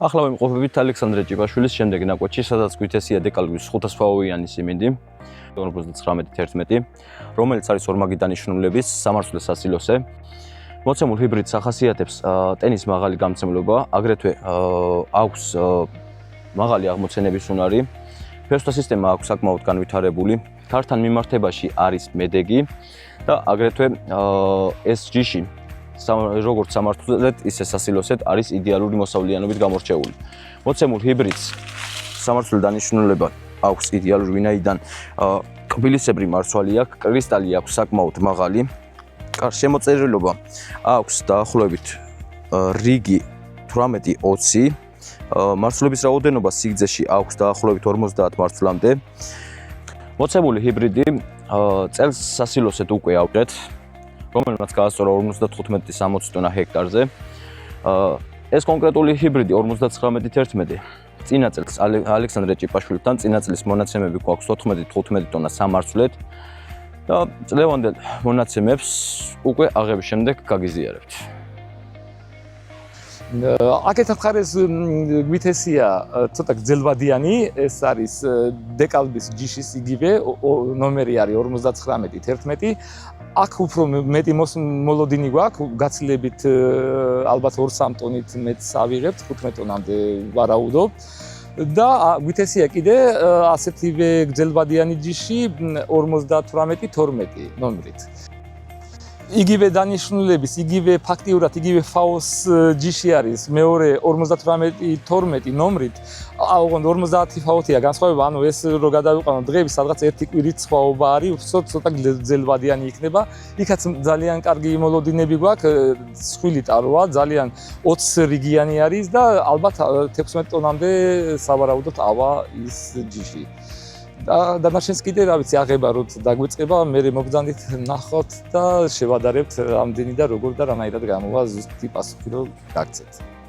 ახლა ვიმყოფებით ალექსანდრე ჭიპაშვილის შემდეგ ნაკვეთში, სადაც გვითესია დეკალბის 500-ფაოვიანი siმინდი 59-11, რომელიც არის ორმაგი დანიშნულების სამართლის სასილოსე. მოცემულ ჰიბრიდს ახასიათებს ტენის მაღალი გამცემლობა, აგრეთვე აქვს მაღალი აღმოცენების უნარი. ფესვთა სისტემა აქვს საკმაოდ განვითარებული. ქართან მიმართებაში არის მედეგი და აგრეთვე SG-ში როგორც სამართლეთ, ისე სასილოსეთ არის იდეალური მოსავლიანობით გამორჩეული. მოცემულ ჰიბრიდს სამართლის დანიშნულება აქვს იდეალური, ვინაიდან კბილისებრი მარცვალი აქვს, კრისტალი აქვს საკმაოდ მაღალი. შემოწერილობა აქვს დაახლოებით რიგი 18-20, მარცვლების რაოდენობა სიგრძეში აქვს დაახლოებით 50 მარცვლამდე. მოცემული ჰიბრიდი წელს სასილოსეთ უკვე ავჭრეთ, რომელმაც გაასწორა 55-60 ტონა ჰექტარზე. ეს კონკრეტული ჰიბრიდი 59-11 წინა წელს ალექსანდრე ჭიპაშვილთან, წინა წლის მონაცემები გვაქვს 14-15 ტონა სამარცვლეთ და წლევანდელ მონაცემებს უკვე აღების შემდეგ გაგიზიარებთ. Aketa მხარეს გვითესია ცოტა გრძელვადიანი, ეს არის დეკალბის ჯიშის იგივე ნომერი არის 59-11. აქ უფრო მეტი მოლოდინი გვაქვს, გაცილებით ალბათ 2-3 ტონით მეტს ავიღებთ, 15 ტონამდე ვარაუდობ. და გვითესია კიდე ასეთივე გრძელვადიანი ჯიში 58-12 ნომრით. იგივე დანიშნულების, იგივე ფაქტიურად, იგივე ფაოს ჯიში არის მეორე 58-12 ნომრით. ოღონდ 50 ფაოთია განსხვავება, ანუ ეს რო გადავიყვანო დღეების სადღაც ერთი კვირით სხვაობა არის, უბრალოდ ცოტა გრძელვადიანი იქნება. იქაც ძალიან კარგი მოლოდინები გვაქვს, სხვილი ტაროა, ძალიან 20 რიგიანი არის და ალბათ 16 ტონამდე სავარაუდოდ ავა ის ჯიში. და დანარჩენს კიდე რა ვიცი აღება რომ დაგვიწყება, მე მოგძანდით ნახოთ და შევადარებთ რამდენი და როგორ და რანაირად გამოვა ზუსტი პასუხი რომ გაგცეთ.